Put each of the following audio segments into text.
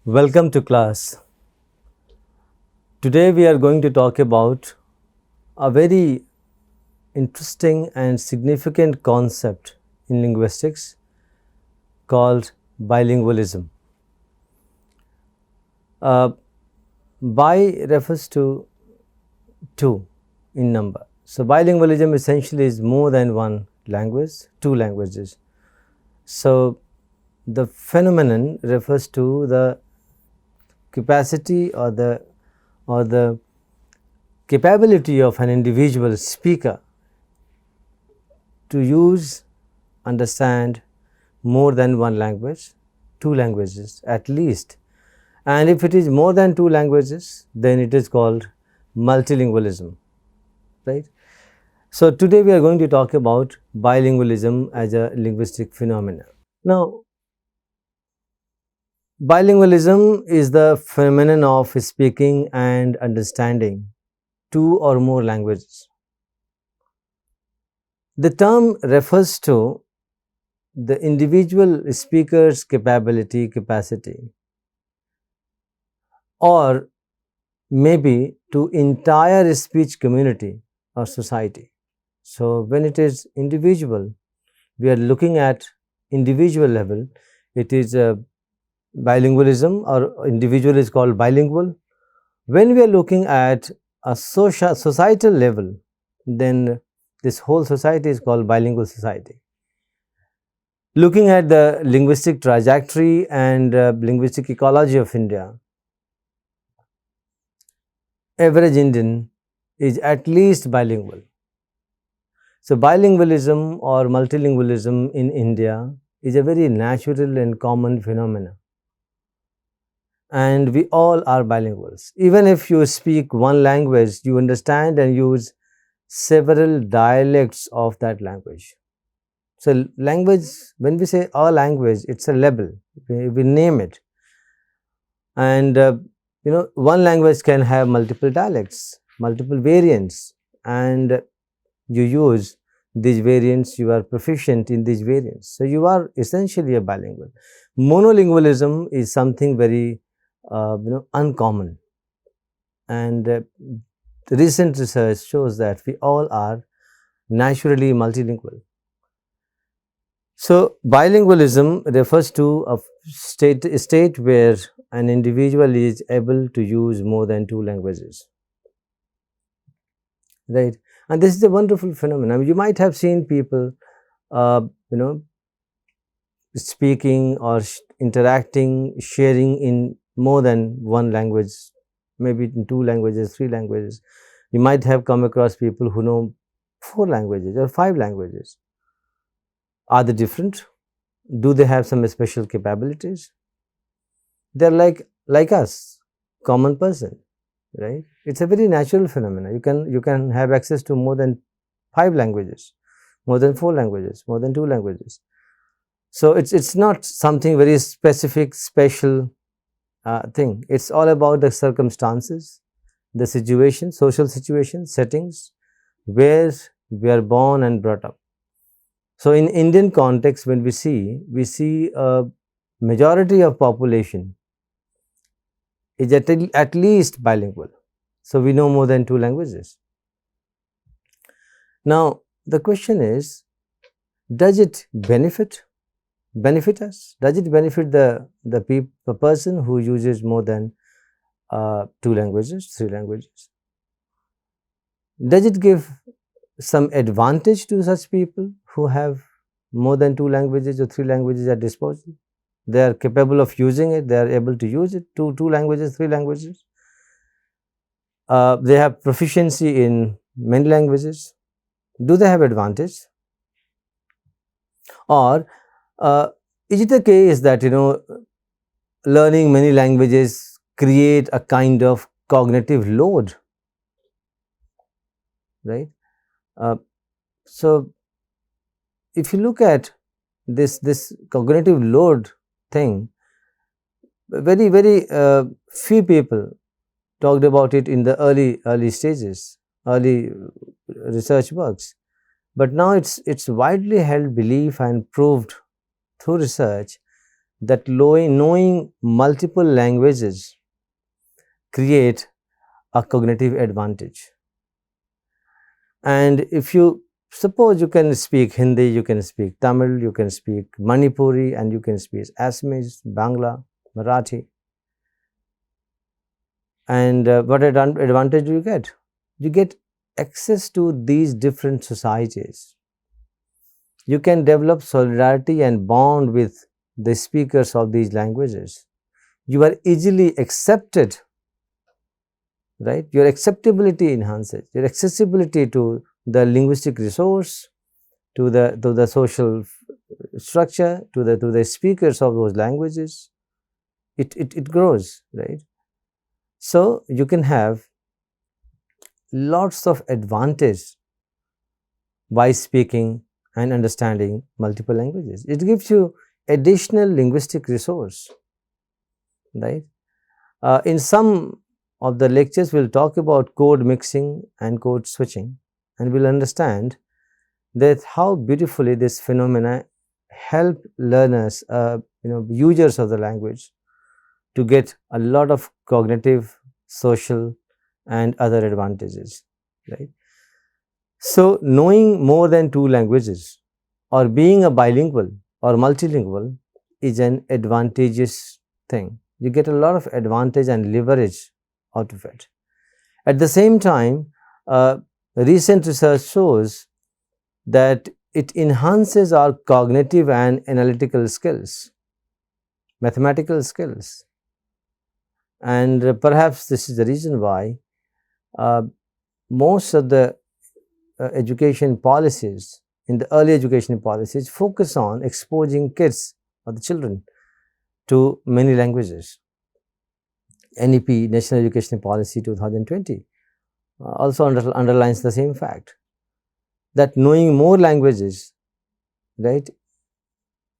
Welcome to class. Today we are going to talk about a very interesting and significant concept in linguistics called bilingualism. Bi refers to two in number. So bilingualism essentially is more than one language, two languages. So the phenomenon refers to the capacity or the capability of an individual speaker to use, understand more than one language, two languages at least. And if it is more than two languages, then it is called multilingualism, right? So today we are going to talk about bilingualism as a linguistic phenomenon. Now, bilingualism is the phenomenon of speaking and understanding two or more languages. The term refers to the individual speaker's capacity, or maybe to entire speech community or society. So when it is individual, we are looking at individual level. It is a bilingualism, or individual is called bilingual. When we are looking at a societal level, then this whole society is called bilingual society. Looking at the linguistic trajectory and linguistic ecology of India, average Indian is at least bilingual. So bilingualism or multilingualism in India is a very natural and common phenomenon. And we all are bilinguals. Even if you speak one language, you understand and use several dialects of that language. So language, when we say a language, it's a label, we name it. And one language can have multiple dialects, multiple variants, and you use these variants, you are proficient in these variants. So you are essentially a bilingual. Monolingualism is something very uncommon, and recent research shows that we all are naturally multilingual. So bilingualism refers to a state where an individual is able to use more than two languages, right? And this is a wonderful phenomenon. You might have seen people speaking or interacting, sharing in more than one language, maybe in two languages, three languages. You might have come across people who know 4 languages or 5 languages. Are they different? Do they have some special capabilities? They're like us, common person, right? It's a very natural phenomenon. You can have access to more than 5 languages, more than 4 languages, more than 2 languages. So it's not something very specific, special thing. It's all about the circumstances, the situation, social situation, settings, where we are born and brought up. So in Indian context, when we see a majority of population is at least bilingual. So we know more than 2 languages. Now the question is, does it benefit us? Does it benefit the person who uses more than 2 languages, 3 languages? Does it give some advantage to such people who have more than 2 languages or 3 languages at disposal? They are capable of using it, they are able to use it, two languages, 3 languages. They have proficiency in many languages. Do they have advantage? Or is it the case that learning many languages create a kind of cognitive load, right? So if you look at this cognitive load thing, very few people talked about it in the early stages, early research works. But now it's widely held belief and proved through research that knowing multiple languages create a cognitive advantage. And if you suppose you can speak Hindi, you can speak Tamil, you can speak Manipuri, and you can speak Assamese, Bangla, Marathi. And what advantage do you get? You get access to these different societies. You can develop solidarity and bond with the speakers of these languages. You are easily accepted, right? Your acceptability enhances, your accessibility to the linguistic resource, to the social structure, to the speakers of those languages, it grows, right? So you can have lots of advantage by speaking and understanding multiple languages. It gives you additional linguistic resource, right? In some of the lectures, we'll talk about code mixing and code switching, and we'll understand that how beautifully this phenomena help learners, users of the language, to get a lot of cognitive, social, and other advantages, right? So, knowing more than 2 languages or being a bilingual or multilingual is an advantageous thing. You get a lot of advantage and leverage out of it. At the same time, recent research shows that it enhances our cognitive and analytical skills, mathematical skills. And perhaps this is the reason why most of the education policies, in the early education policies, focus on exposing kids or the children to many languages. NEP, National Education Policy 2020, also underlines the same fact, that knowing more languages, right,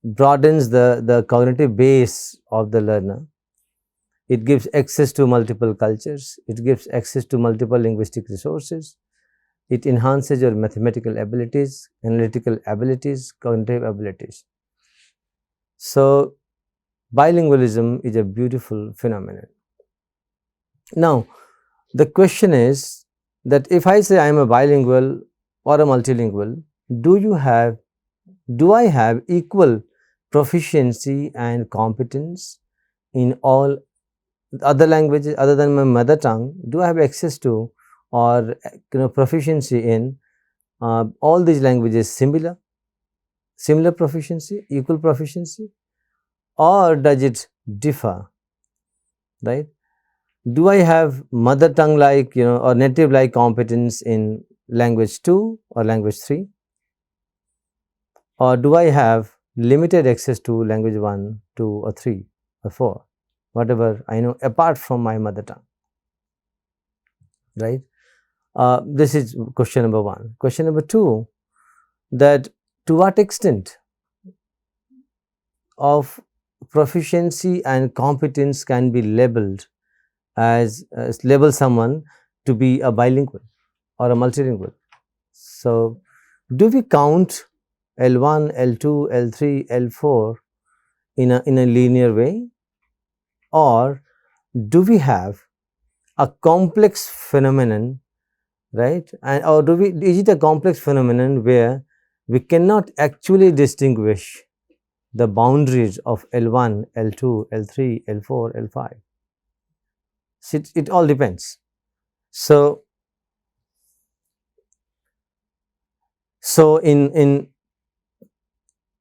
broadens the cognitive base of the learner. It gives access to multiple cultures, it gives access to multiple linguistic resources, it enhances your mathematical abilities, analytical abilities, cognitive abilities. So, bilingualism is a beautiful phenomenon. Now, the question is that if I say I am a bilingual or a multilingual, do I have equal proficiency and competence in all other languages other than my mother tongue? Do I have access to or proficiency in all these languages, similar proficiency, equal proficiency, or does it differ, right? Do I have mother tongue like or native like competence in language 2 or language 3, or do I have limited access to language 1, 2 or 3 or 4, whatever I know apart from my mother tongue, right? This is question number 1. Question number 2, that to what extent of proficiency and competence can be labeled as label someone to be a bilingual or a multilingual. So, do we count L1, L2, L3, L4 in a linear way, or do we have a complex phenomenon, right? And or is it a complex phenomenon where we cannot actually distinguish the boundaries of L1, L2, L3, L4, L5? It all depends. So in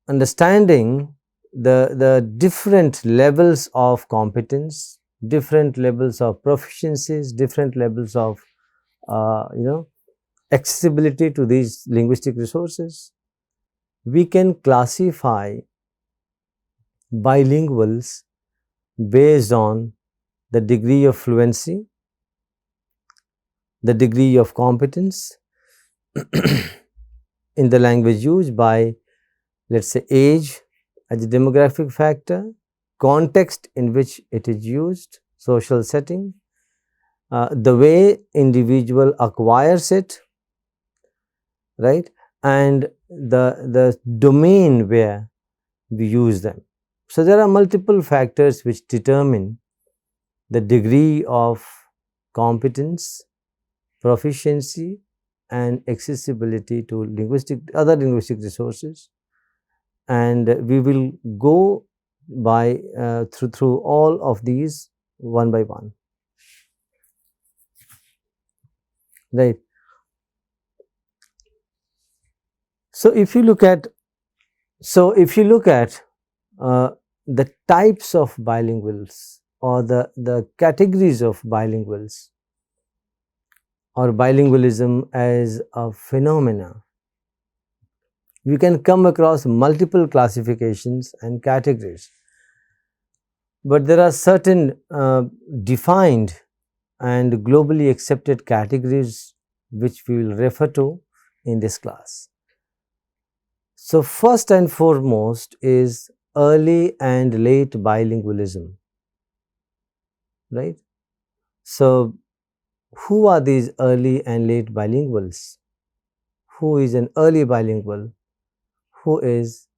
understanding the different levels of competence, different levels of proficiencies, different levels of accessibility to these linguistic resources, we can classify bilinguals based on the degree of fluency, the degree of competence in the language used by, let us say, age as a demographic factor, context in which it is used, social setting, the way individual acquires it, right, and the domain where we use them. So there are multiple factors which determine the degree of competence, proficiency and accessibility to other linguistic resources, and we will go by through all of these one by one, right. So if you look at uh, the types of bilinguals, or the categories of bilinguals, or bilingualism as a phenomena, we can come across multiple classifications and categories, but there are certain defined and globally accepted categories which we will refer to in this class. So, first and foremost is early and late bilingualism, right. So, who are these early and late bilinguals? Who is an early bilingual? Who is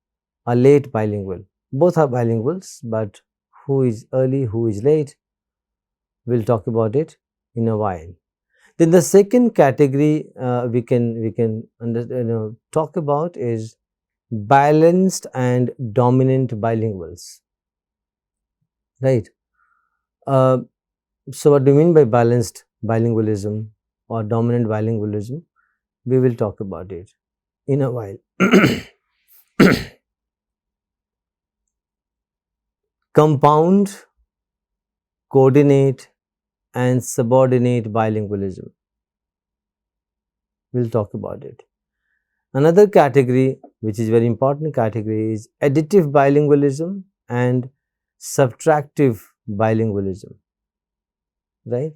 a late bilingual? Both are bilinguals, but who is early, who is late? We'll talk about it in a while. Then the second category we can talk about is balanced and dominant bilinguals, right. Uh, so what do you mean by balanced bilingualism or dominant bilingualism? We will talk about it in a while. Compound, coordinate and subordinate bilingualism. We'll talk about it. Another category which is very important category is additive bilingualism and subtractive bilingualism, right.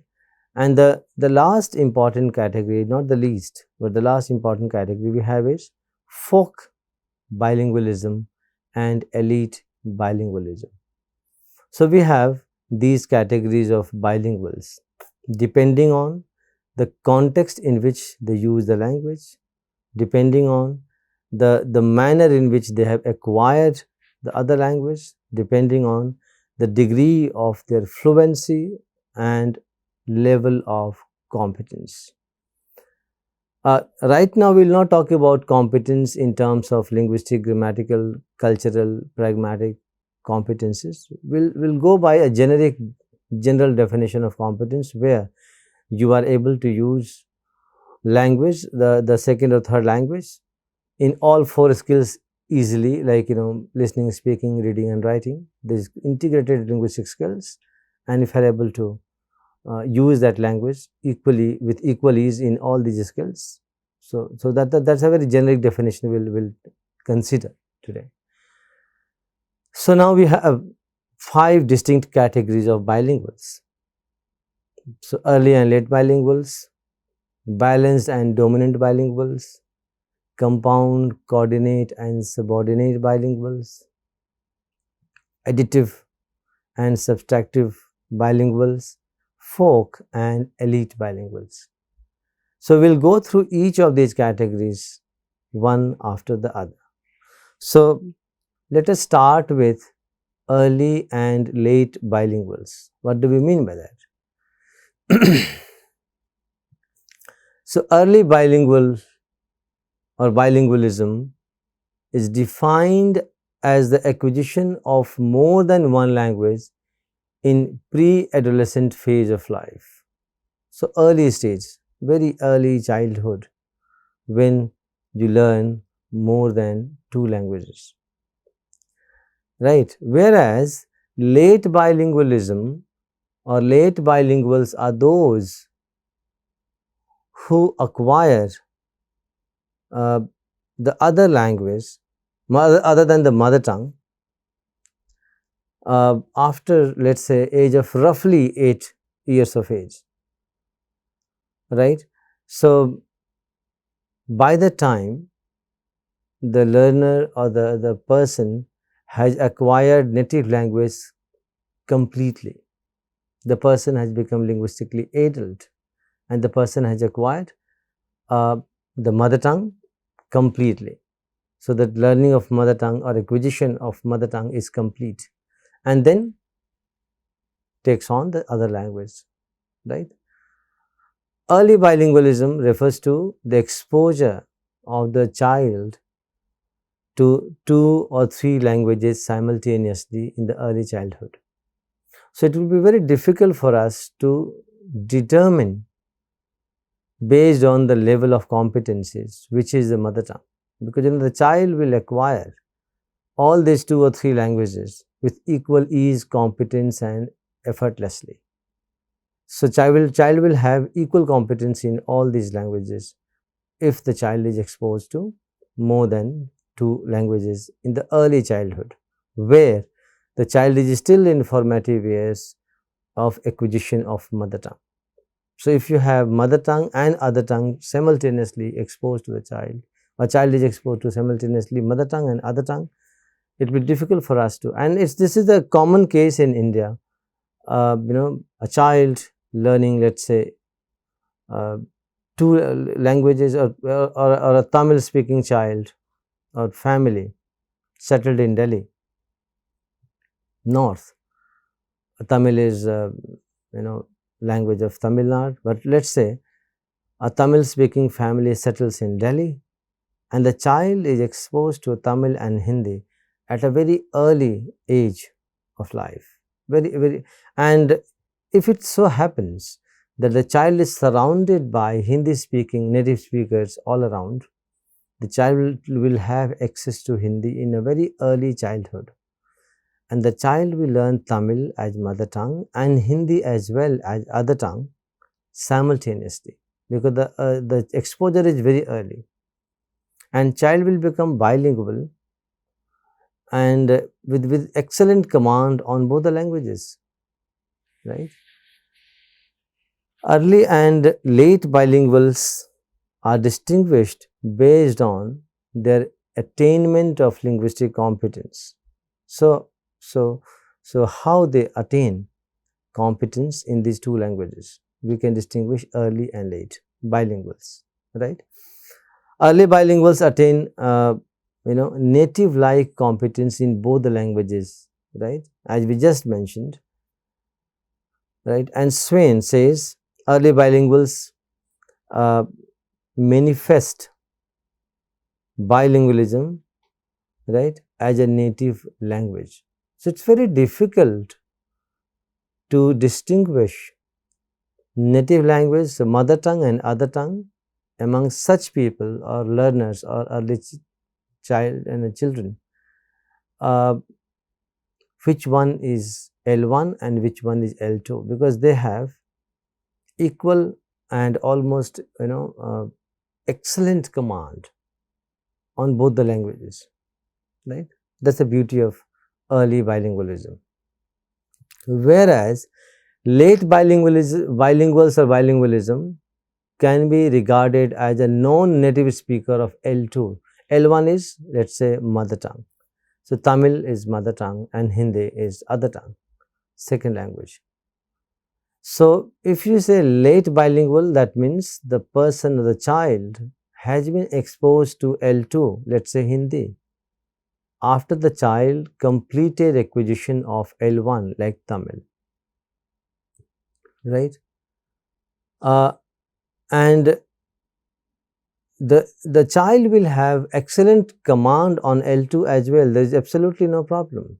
And the last important category, not the least, but the last important category we have is folk bilingualism and elite bilingualism. So we have these categories of bilinguals depending on the context in which they use the language, depending on the manner in which they have acquired the other language, depending on the degree of their fluency and level of competence. Right now, we will not talk about competence in terms of linguistic, grammatical, cultural, pragmatic competences. We'll go by a general definition of competence, where you are able to use language, the second or third language, in all four skills easily, like listening, speaking, reading and writing. These integrated linguistic skills, and if you are able to use that language equally with equal ease in all these skills. So that's a very generic definition we'll consider today. So now we have 5 distinct categories of bilinguals. So early and late bilinguals, balanced and dominant bilinguals, compound, coordinate and subordinate bilinguals, additive and subtractive bilinguals, folk and elite bilinguals. So we'll go through each of these categories one after the other. So let us start with early and late bilinguals. What do we mean by that? So early bilingual or bilingualism is defined as the acquisition of more than one language in pre-adolescent phase of life. So early stage, very early childhood, when you learn more than 2 languages, right. Whereas late bilingualism or late bilinguals are those who acquire the other language other than the mother tongue after, let's say, age of roughly 8 years of age, right. So by the time the learner or the person has acquired native language completely, the person has become linguistically adult and the person has acquired the mother tongue completely. so that learning of mother tongue or acquisition of mother tongue is complete, and then takes on the other language, right. Early bilingualism refers to the exposure of the child to 2 or 3 languages simultaneously in the early childhood. So, it will be very difficult for us to determine based on the level of competencies which is the mother tongue, because the child will acquire all these 2 or 3 languages with equal ease, competence and effortlessly. So, child will have equal competence in all these languages if the child is exposed to more than 2 languages in the early childhood, where the child is still in formative years of acquisition of mother tongue. So, if you have mother tongue and other tongue simultaneously exposed to the child, or child is exposed to simultaneously mother tongue and other tongue, it will be difficult for us to, and this is a common case in India. A child learning, let's say, 2 languages, or a Tamil speaking child or family settled in Delhi north. Tamil is language of Tamil Nadu, but let's say a Tamil speaking family settles in Delhi and the child is exposed to Tamil and Hindi at a very early age of life, and if it so happens that the child is surrounded by Hindi speaking native speakers all around, the child will have access to Hindi in a very early childhood, and the child will learn Tamil as mother tongue and Hindi as well as other tongue simultaneously, because the exposure is very early, and child will become bilingual and with excellent command on both the languages, right. Early and late bilinguals are distinguished based on their attainment of linguistic competence. So, how they attain competence in these 2 languages? We can distinguish early and late bilinguals, right. Early bilinguals attain native like competence in both the languages, right, as we just mentioned, right. And Swain says early bilinguals manifest bilingualism, right, as a native language. So, it is very difficult to distinguish native language, so mother tongue and other tongue among such people or learners or early child and children, which one is L1 and which one is L2, because they have equal and almost excellent command on both the languages, right. That is the beauty of early bilingualism. Whereas late bilinguals or bilingualism can be regarded as a non-native speaker of L2. L1 is, let's say, mother tongue. So, Tamil is mother tongue and Hindi is other tongue, second language. So, if you say late bilingual, that means the person or the child has been exposed to L2, let's say Hindi, after the child completed acquisition of L1 like Tamil, right. And the child will have excellent command on L2 as well, there is absolutely no problem,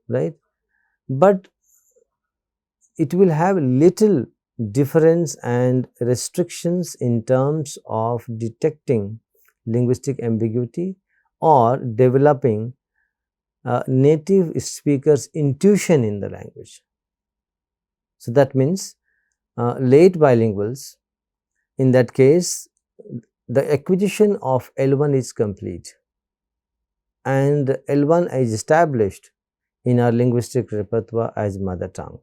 right. But it will have little difference and restrictions in terms of detecting linguistic ambiguity or developing native speakers' intuition in the language. So, that means late bilinguals, in that case the acquisition of L1 is complete and L1 is established in our linguistic repertoire as mother tongue,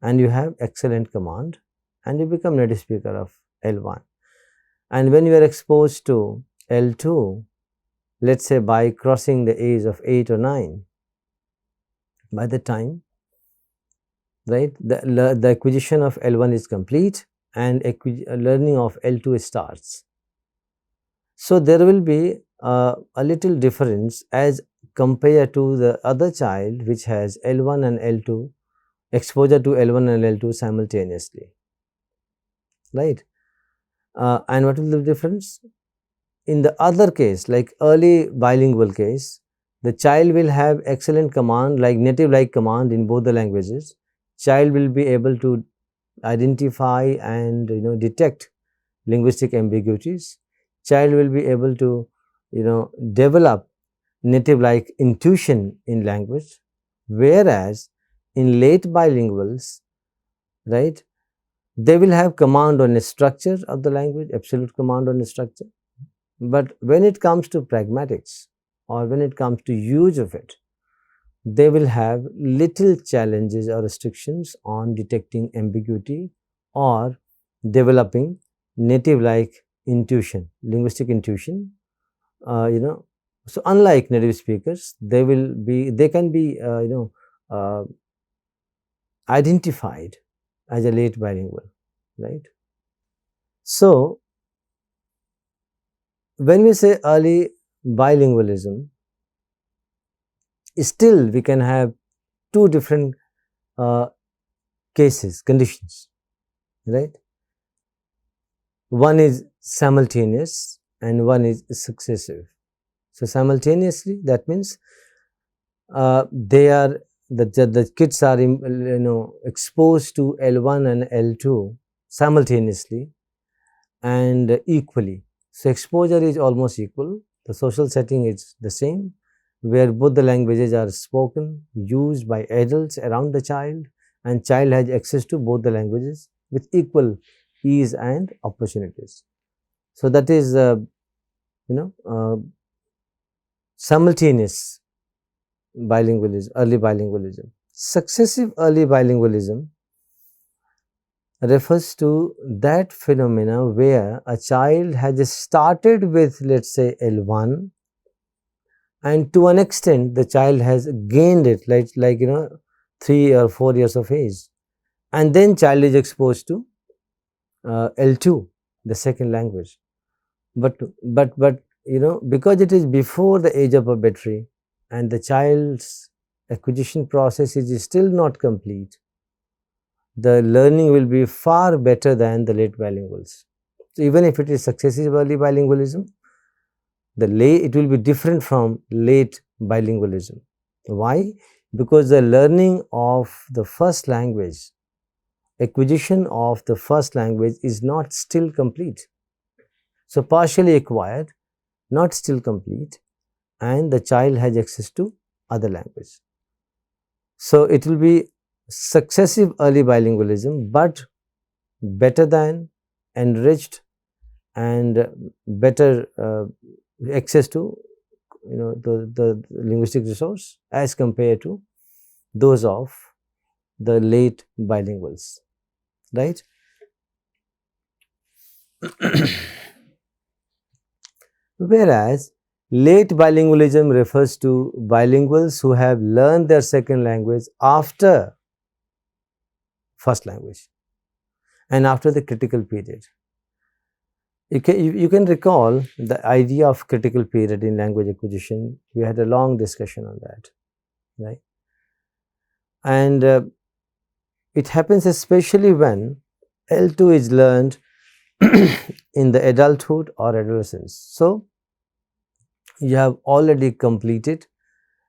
and you have excellent command and you become native speaker of L1. And when you are exposed to L2, let's say by crossing the age of 8 or 9, by the time, right, the acquisition of L1 is complete and learning of L2 starts. So there will be a little difference as compared to the other child which has L1 and L2, exposure to L1 and L2 simultaneously, right? And what is the difference? In the other case, like early bilingual case, the child will have excellent command, like native like command in both the languages. Child will be able to identify and detect linguistic ambiguities. Child will be able to develop native like intuition in language, whereas in late bilinguals, right, they will have command on the structure of the language, absolute command on the structure. But when it comes to pragmatics or when it comes to use of it, they will have little challenges or restrictions on detecting ambiguity or developing native like intuition, linguistic intuition. So unlike native speakers, they can be uh, identified as a late bilingual, right? So when we say early bilingualism, still we can have two different uh, cases, conditions, right? One is simultaneous and one is successive. So simultaneously, that means they are the kids are exposed to L1 and L2 simultaneously and equally. So exposure is almost equal. The social setting is the same, where both the languages are spoken, used by adults around the child, and child has access to both the languages with equal ease and opportunities. So that is you know simultaneous bilingualism, early bilingualism. Successive early bilingualism refers to that phenomena where a child has started with, let's say, L1, and to an extent the child has gained it, like 3 or 4 years of age, and then child is exposed to L2, the second language. But because it is before the age of a battery and the child's acquisition process is still not complete, the learning will be far better than the late bilinguals. So even if it is successive early bilingualism, it will be different from late bilingualism. Why? Because the learning of the first language, acquisition of the first language is not still complete. So partially acquired, not still complete, and the child has access to other language. So it will be successive early bilingualism, but better than, enriched, and better access to the linguistic resource as compared to those of the late bilinguals, right? Whereas late bilingualism refers to bilinguals who have learned their second language after first language and after the critical period. You can recall the idea of critical period in language acquisition. We had a long discussion on that, right? And it happens especially when L2 is learned in the adulthood or adolescence. So you have already completed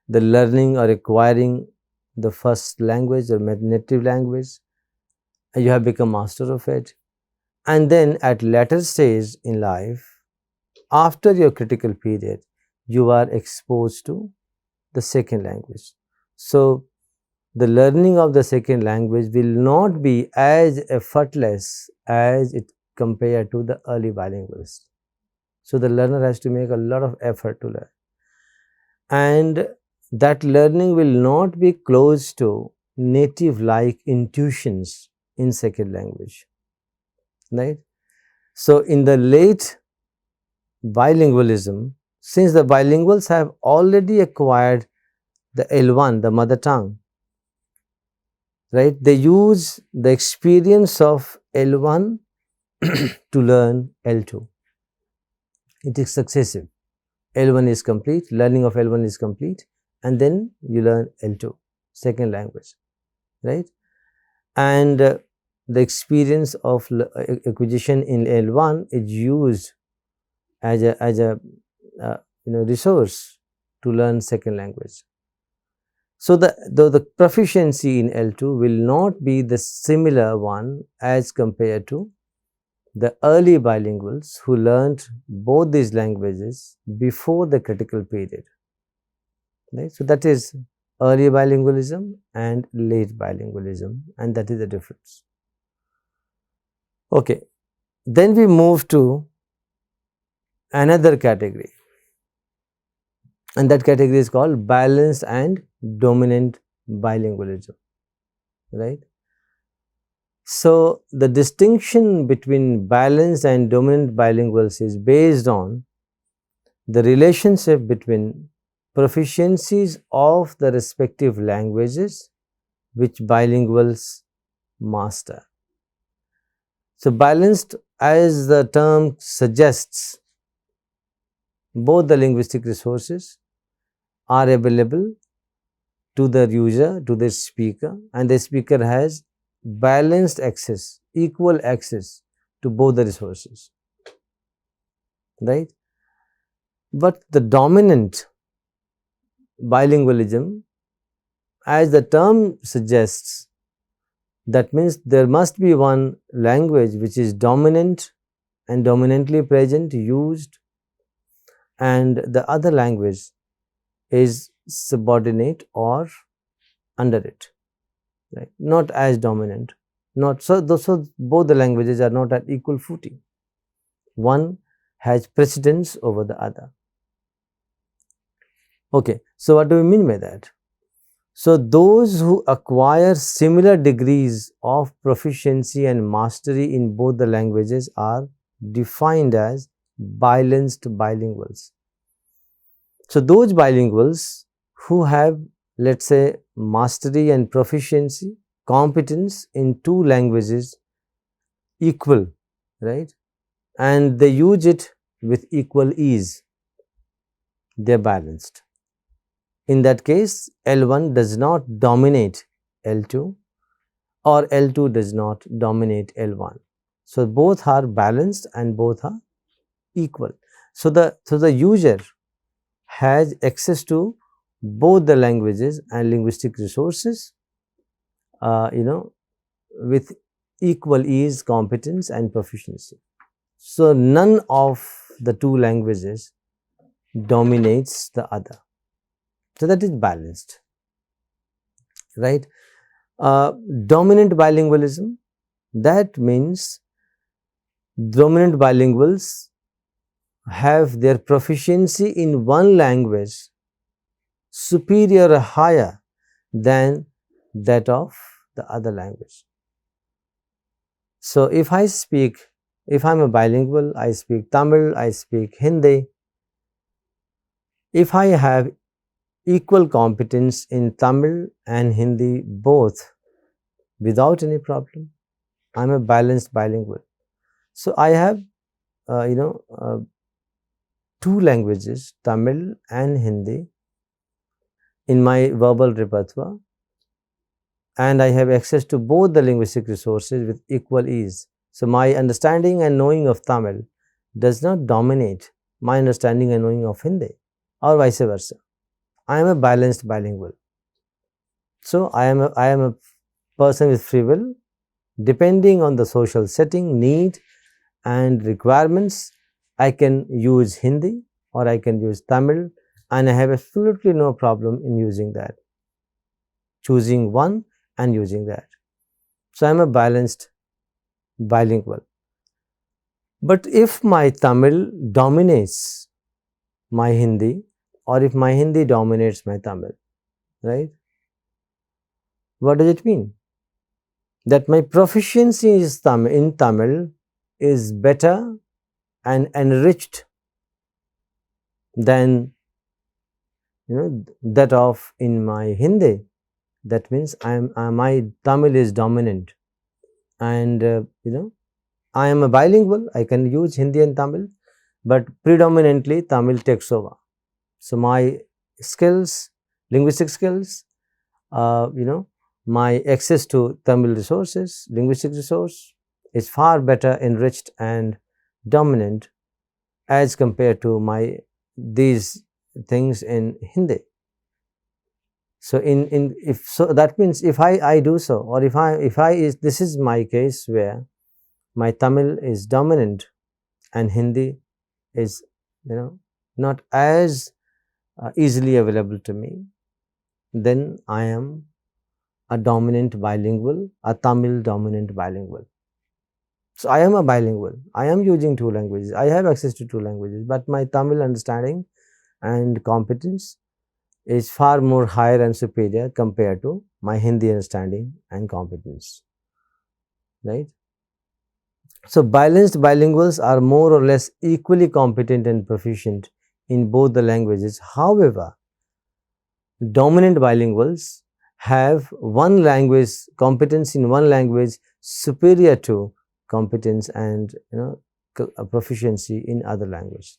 the learning or acquiring the first language or native language, and you have become master of it. And then at later stage in life, after your critical period, you are exposed to the second language. So the learning of the second language will not be as effortless as it compared to the early bilinguals. So the learner has to make a lot of effort to learn, and that learning will not be close to native like intuitions in second language, right? So in the late bilingualism, since the bilinguals have already acquired the L1, the mother tongue, right, they use the experience of L1 to learn L2. It is successive. L1 is complete, learning of L1 is complete, and then you learn L2, second language, right? And the experience of acquisition in L1 is used as a resource to learn second language. So the proficiency in L2 will not be the similar one as compared to the early bilinguals who learned both these languages before the critical period, right? So that is early bilingualism and late bilingualism, and that is the difference. Okay, then we move to another category, and that category is called balanced and dominant bilingualism, right? So the distinction between balanced and dominant bilinguals is based on the relationship between proficiencies of the respective languages which bilinguals master. So balanced, as the term suggests, both the linguistic resources are available to the user, to the speaker, and the speaker has balanced access, equal access to both the resources, right? But the dominant bilingualism, as the term suggests, that means there must be one language which is dominant and dominantly present, used, and the other language is subordinate or under it, right? Not as dominant, not so both the languages are not at equal footing. One has precedence over the other. Okay, so what do we mean by that? So those who acquire similar degrees of proficiency and mastery in both the languages are defined as balanced bilinguals. So those bilinguals who have, let's say, mastery and proficiency, competence in two languages equal, right? And they use it with equal ease, they are balanced. In that case, L1 does not dominate L2 or L2 does not dominate L1. So both are balanced and both are equal. So the user has access to both the languages and linguistic resources, with equal ease, competence and proficiency. So none of the two languages dominates the other. So that is balanced, right? Dominant bilingualism, that means dominant bilinguals have their proficiency in one language superior or higher than that of the other language. So if I'm a bilingual, I speak Tamil, I speak Hindi. If I have equal competence in Tamil and Hindi both without any problem, I am a balanced bilingual. So I have two languages, Tamil and Hindi, in my verbal repertoire, and I have access to both the linguistic resources with equal ease. So my understanding and knowing of Tamil does not dominate my understanding and knowing of Hindi, or vice versa. I am a balanced bilingual. So I am a person with free will. Depending on the social setting, need and requirements, I can use Hindi or I can use Tamil, and I have absolutely no problem in using that, choosing one and using that. So I am a balanced bilingual. But if my Tamil dominates my Hindi, or if my Hindi dominates my Tamil, right? What does it mean? That my proficiency in Tamil is better and enriched than that of in my Hindi. That means my Tamil is dominant, and I am a bilingual. I can use Hindi and Tamil, but predominantly Tamil takes over. So my skills, linguistic skills, my access to Tamil resources, linguistic resource is far better enriched and dominant as compared to these things in Hindi. So that means if I do so, or this is my case where my Tamil is dominant and Hindi is not as easily available to me, then I am a dominant bilingual, a Tamil dominant bilingual. So I am a bilingual. I am using 2 languages. I have access to 2 languages, but my Tamil understanding and competence is far more higher and superior compared to my Hindi understanding and competence, right? So balanced bilinguals are more or less equally competent and proficient in both the languages. However, dominant bilinguals have one language, competence in one language superior to competence and proficiency in other language.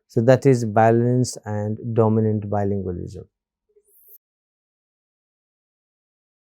So that is balanced and dominant bilingualism.